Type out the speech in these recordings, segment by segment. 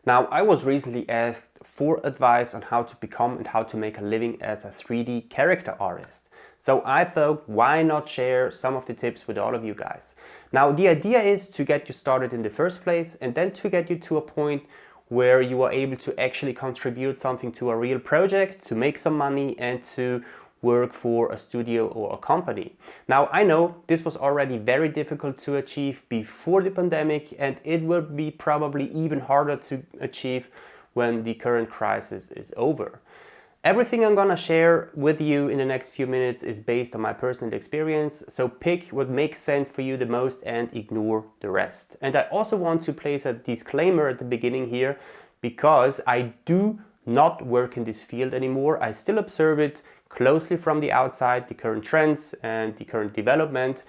Now, I was recently asked for advice on how to become and how to make a living as a 3D character artist. So I thought, why not share some of the tips with all of you guys? Now, the idea is to get you started in the first place and then to get you to a point where you are able to actually contribute something to a real project, to make some money and to work for a studio or a company. Now, I know this was already very difficult to achieve before the pandemic, and it will be probably even harder to achieve when the current crisis is over. Everything I'm gonna share with you in the next few minutes is based on my personal experience, so pick what makes sense for you the most and ignore the rest. And I also want to place a disclaimer at the beginning here, because I do not work in this field anymore. I still observe it closely from the outside, the current trends and the current development.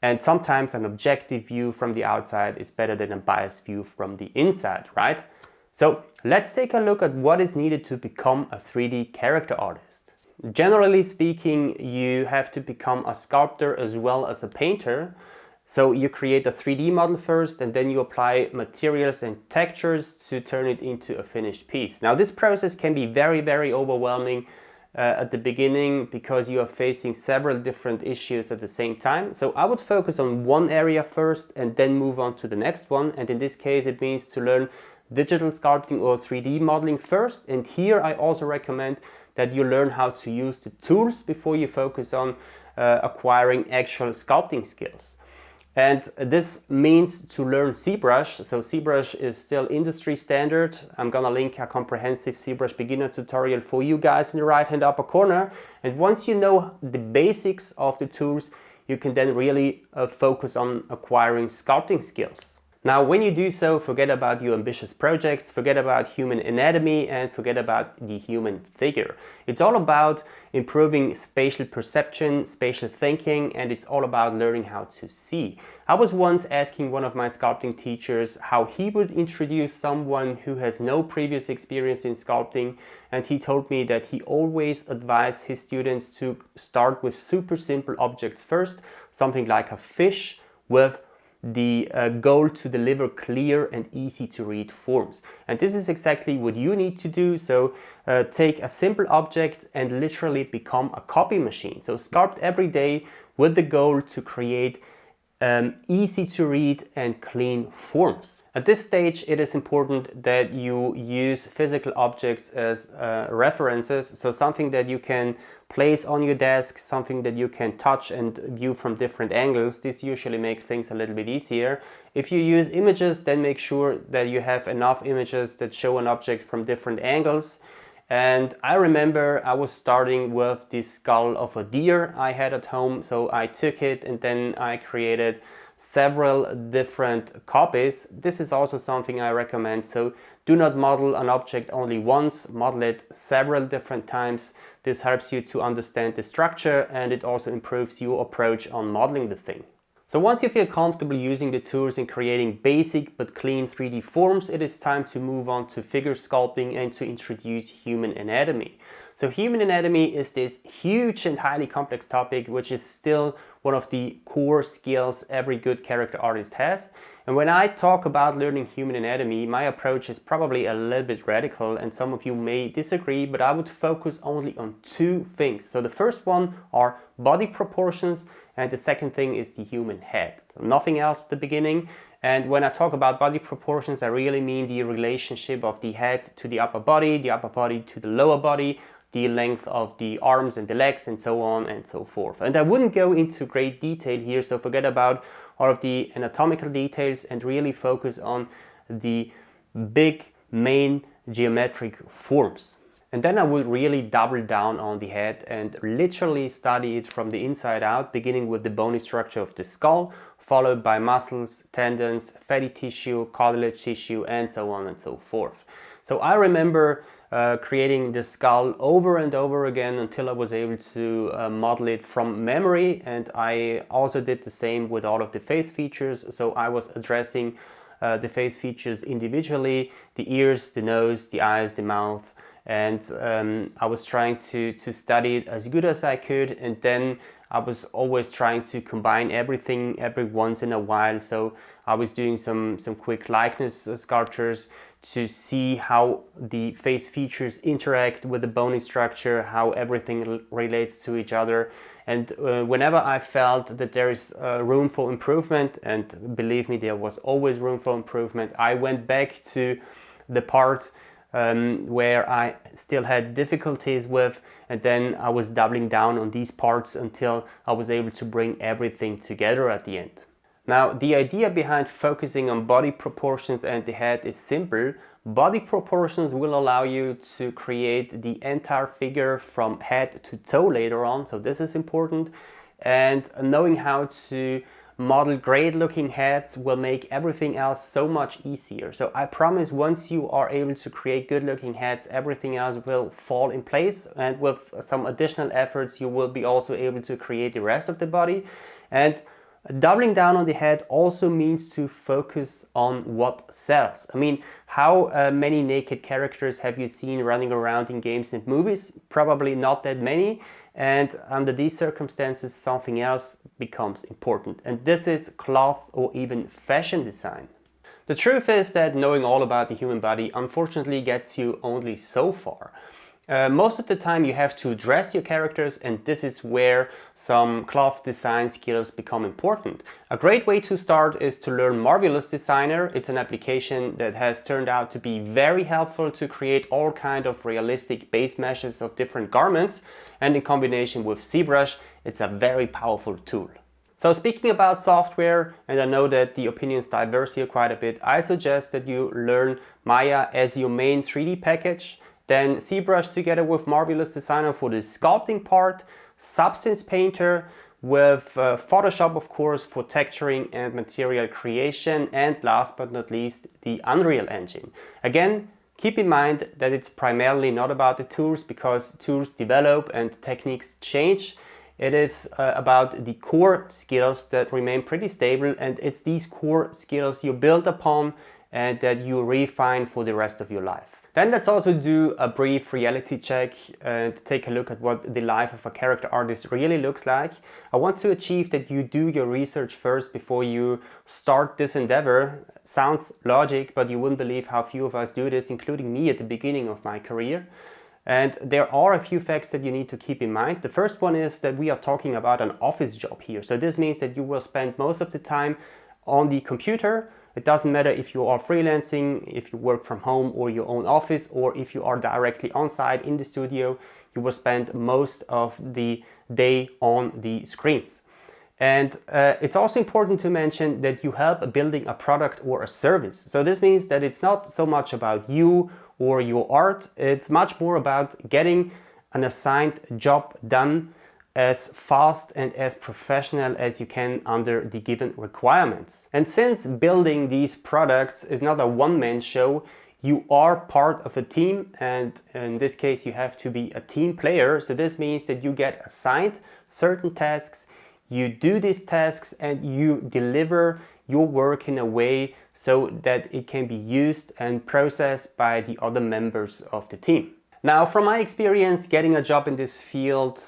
And sometimes an objective view from the outside is better than a biased view from the inside, right? So let's take a look at what is needed to become a 3D character artist. Generally speaking, you have to become a sculptor as well as a painter. So you create a 3D model first and then you apply materials and textures to turn it into a finished piece. Now this process can be very, very overwhelming at the beginning because you are facing several different issues at the same time. So I would focus on one area first and then move on to the next one. And in this case, it means to learn digital sculpting or 3D modeling first. And here I also recommend that you learn how to use the tools before you focus on acquiring actual sculpting skills. And this means to learn Zbrush. So Zbrush is still industry standard. I'm gonna link a comprehensive Zbrush beginner tutorial for you guys in the right hand upper corner. And once you know the basics of the tools, you can then really focus on acquiring sculpting skills. Now, when you do so, forget about your ambitious projects, forget about human anatomy, and forget about the human figure. It's all about improving spatial perception, spatial thinking, and it's all about learning how to see. I was once asking one of my sculpting teachers how he would introduce someone who has no previous experience in sculpting, and he told me that he always advised his students to start with super simple objects first, something like a fish with the goal to deliver clear and easy to read forms. And this is exactly what you need to do. So take a simple object and literally become a copy machine. So sculpt every day with the goal to create easy to read and clean forms. At this stage, it is important that you use physical objects as references, so something that you can place on your desk, something that you can touch and view from different angles. This usually makes things a little bit easier. If you use images, then make sure that you have enough images that show an object from different angles. And I remember I was starting with the skull of a deer I had at home, so I took it and then I created several different copies. This is also something I recommend, so do not model an object only once, model it several different times. This helps you to understand the structure and it also improves your approach on modeling the thing. So once you feel comfortable using the tools and creating basic but clean 3D forms, it is time to move on to figure sculpting and to introduce human anatomy. So human anatomy is this huge and highly complex topic, which is still one of the core skills every good character artist has. And when I talk about learning human anatomy, my approach is probably a little bit radical and some of you may disagree, but I would focus only on two things. So the first one are body proportions and the second thing is the human head. So nothing else at the beginning. And when I talk about body proportions, I really mean the relationship of the head to the upper body to the lower body, the length of the arms and the legs and so on and so forth. And I wouldn't go into great detail here, so forget about all of the anatomical details and really focus on the big main geometric forms. And then I would really double down on the head and literally study it from the inside out, beginning with the bony structure of the skull, followed by muscles, tendons, fatty tissue, cartilage tissue, and so on and so forth. So I remember creating the skull over and over again until I was able to model it from memory, and I also did the same with all of the face features. So I was addressing the face features individually, the ears, the nose, the eyes, the mouth, and I was trying to study it as good as I could, and then I was always trying to combine everything every once in a while. So I was doing some quick likeness sculptures to see how the face features interact with the bony structure, how everything relates to each other. And whenever I felt that there is room for improvement, and believe me, there was always room for improvement, I went back to the part where I still had difficulties with, and then I was doubling down on these parts until I was able to bring everything together at the end. Now, the idea behind focusing on body proportions and the head is simple. Body proportions will allow you to create the entire figure from head to toe later on, so this is important. And knowing how to model great looking heads will make everything else so much easier. So I promise, once you are able to create good looking heads, everything else will fall in place, and with some additional efforts you will be also able to create the rest of the body. And doubling down on the head also means to focus on what sells. I mean, how many naked characters have you seen running around in games and movies? Probably not that many. And under these circumstances, something else becomes important. And this is cloth or even fashion design. The truth is that knowing all about the human body unfortunately gets you only so far. Most of the time you have to dress your characters, and this is where some cloth design skills become important. A great way to start is to learn Marvelous Designer. It's an application that has turned out to be very helpful to create all kind of realistic base meshes of different garments, and in combination with Zbrush, it's a very powerful tool. So speaking about software, and I know that the opinions diverge here quite a bit, I suggest that you learn Maya as your main 3D package. Then Zbrush together with Marvelous Designer for the sculpting part, Substance Painter with Photoshop of course for texturing and material creation, and last but not least the Unreal Engine. Again, keep in mind that it's primarily not about the tools, because tools develop and techniques change. It is about the core skills that remain pretty stable, and it's these core skills you build upon and that you refine for the rest of your life. Then let's also do a brief reality check and take a look at what the life of a character artist really looks like. I want to achieve that you do your research first before you start this endeavor. Sounds logic, but you wouldn't believe how few of us do this, including me at the beginning of my career. And there are a few facts that you need to keep in mind. The first one is that we are talking about an office job here. So this means that you will spend most of the time on the computer. It doesn't matter if you are freelancing, if you work from home or your own office, or if you are directly on site in the studio, you will spend most of the day on the screens. And it's also important to mention that you help building a product or a service. So this means that it's not so much about you or your art, it's much more about getting an assigned job done as fast and as professional as you can under the given requirements. And since building these products is not a one-man show, you are part of a team, and in this case you have to be a team player. So this means that you get assigned certain tasks, you do these tasks, and you deliver your work in a way so that it can be used and processed by the other members of the team. Now, from my experience, getting a job in this field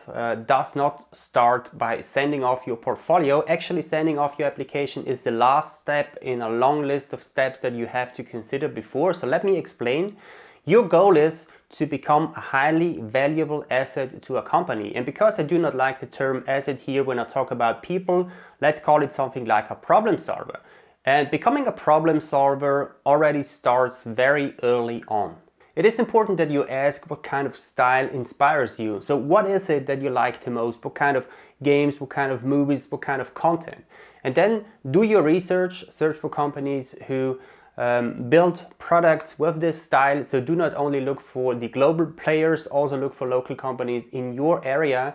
does not start by sending off your portfolio. Actually, sending off your application is the last step in a long list of steps that you have to consider before. So let me explain. Your goal is to become a highly valuable asset to a company. And because I do not like the term asset here when I talk about people, let's call it something like a problem solver. And becoming a problem solver already starts very early on. It is important that you ask what kind of style inspires you. So what is it that you like the most? What kind of games, what kind of movies, what kind of content? And then do your research, search for companies who build products with this style. So do not only look for the global players, also look for local companies in your area.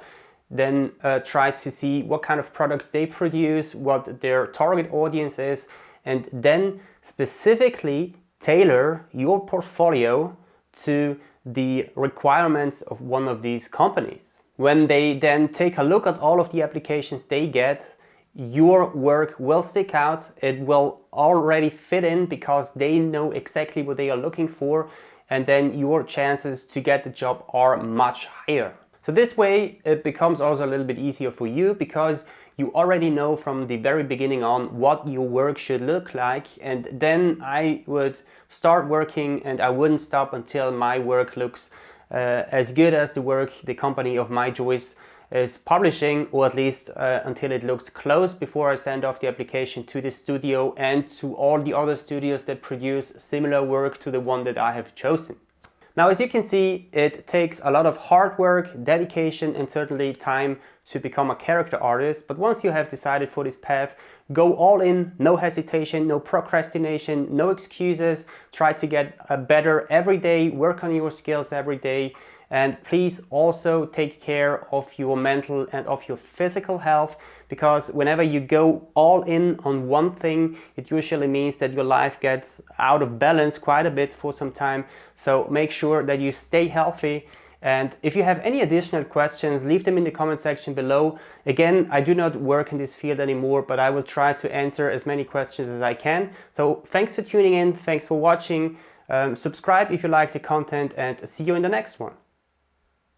Then try to see what kind of products they produce, what their target audience is, and then specifically tailor your portfolio to the requirements of one of these companies. When they then take a look at all of the applications they get, your work will stick out. It will already fit in because they know exactly what they are looking for, and then your chances to get the job are much higher. So this way it becomes also a little bit easier for you because you already know from the very beginning on what your work should look like, and then I would start working and I wouldn't stop until my work looks as good as the work the company of my choice is publishing, or at least until it looks close before I send off the application to the studio and to all the other studios that produce similar work to the one that I have chosen. Now, as you can see, it takes a lot of hard work, dedication, and certainly time to become a character artist. But once you have decided for this path, go all in, no hesitation, no procrastination, no excuses. Try to get better every day, work on your skills every day. And please also take care of your mental and of your physical health, because whenever you go all in on one thing, it usually means that your life gets out of balance quite a bit for some time. So make sure that you stay healthy. And if you have any additional questions, leave them in the comment section below. Again, I do not work in this field anymore, but I will try to answer as many questions as I can. So thanks for tuning in. Thanks for watching. Subscribe if you like the content, and see you in the next one.